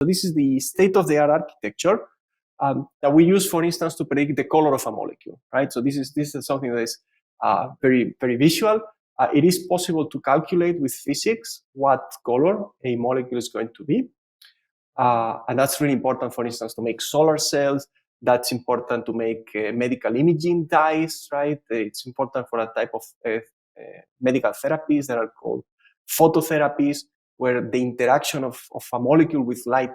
So this is the state-of-the-art architecture that we use, for instance, to predict the color of a molecule, right? So this is something that is very, very visual. It is possible to calculate with physics what color a molecule is going to be. And that's really important, for instance, to make solar cells. That's important to make medical imaging dyes, right? It's important for a type of medical therapies that are called phototherapies, where the interaction of a molecule with light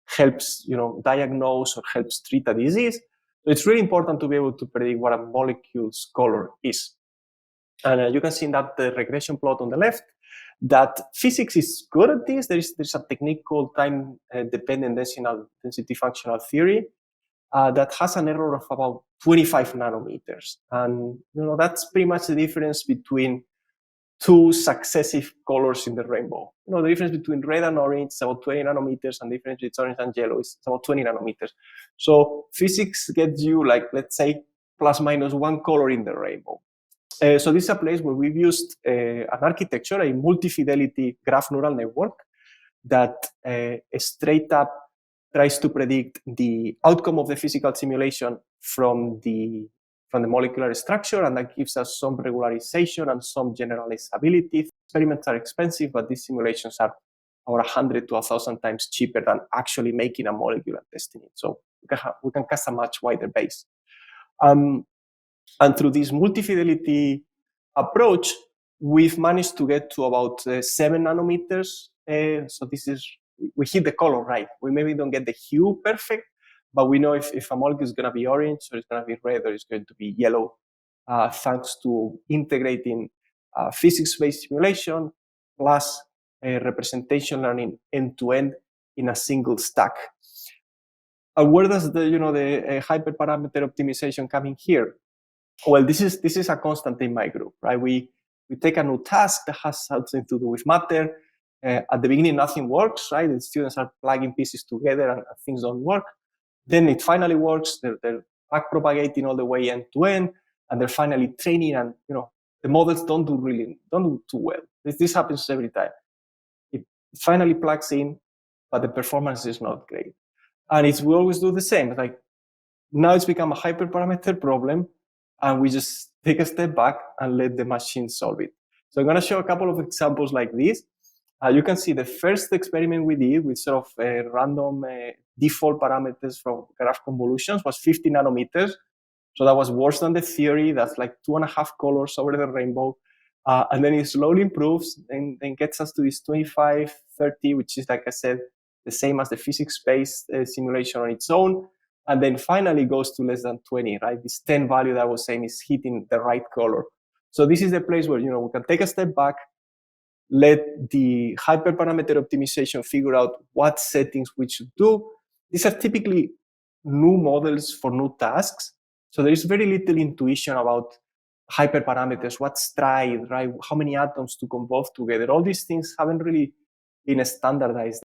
helps, diagnose or helps treat a disease. So it's really important to be able to predict what a molecule's color is. And you can see in that the regression plot on the left that physics is good at this. There's a technique called time-dependent density functional theory that has an error of about 25 nanometers. And that's pretty much the difference between two successive colors in the rainbow. The difference between red and orange is about 20 nanometers, and the difference between orange and yellow is about 20 nanometers. So physics gets you, like, let's say, plus minus one color in the rainbow. So this is a place where we've used an architecture, a multi-fidelity graph neural network that straight up tries to predict the outcome of the physical simulation from the molecular structure, and that gives us some regularization and some generalizability. Experiments are expensive, but these simulations are over 100 to 1,000 times cheaper than actually making a molecule and testing it. So we can cast a much wider base. And through this multi-fidelity approach, we've managed to get to about 7 nanometers. So we hit the color right. We maybe don't get the hue perfect, but we know if a molecule is going to be orange, or it's going to be red, or it's going to be yellow, thanks to integrating physics-based simulation plus representation learning end-to-end in a single stack. And where does the hyperparameter optimization come in here? Well, this is a constant in my group, right? We take a new task that has something to do with matter. At the beginning, nothing works, right? The students are plugging pieces together and things don't work. Then it finally works. They're back propagating all the way end to end, and they're finally training. And the models don't do too well. This happens every time. It finally plugs in, but the performance is not great. And we always do the same. Like, now it's become a hyperparameter problem, and we just take a step back and let the machine solve it. So I'm going to show a couple of examples like this. You can see the first experiment we did with sort of random default parameters from graph convolutions was 50 nanometers. So that was worse than the theory. That's like 2.5 colors over the rainbow. And then it slowly improves and gets us to this 25, 30, which is, like I said, the same as the physics-based simulation on its own. And then finally goes to less than 20, right? This 10 value that I was saying is hitting the right color. So this is the place where, we can take a step back, let the hyperparameter optimization figure out what settings we should do. These are typically new models for new tasks. So there is very little intuition about hyperparameters, what stride, right? How many atoms to convolve together. All these things haven't really been standardized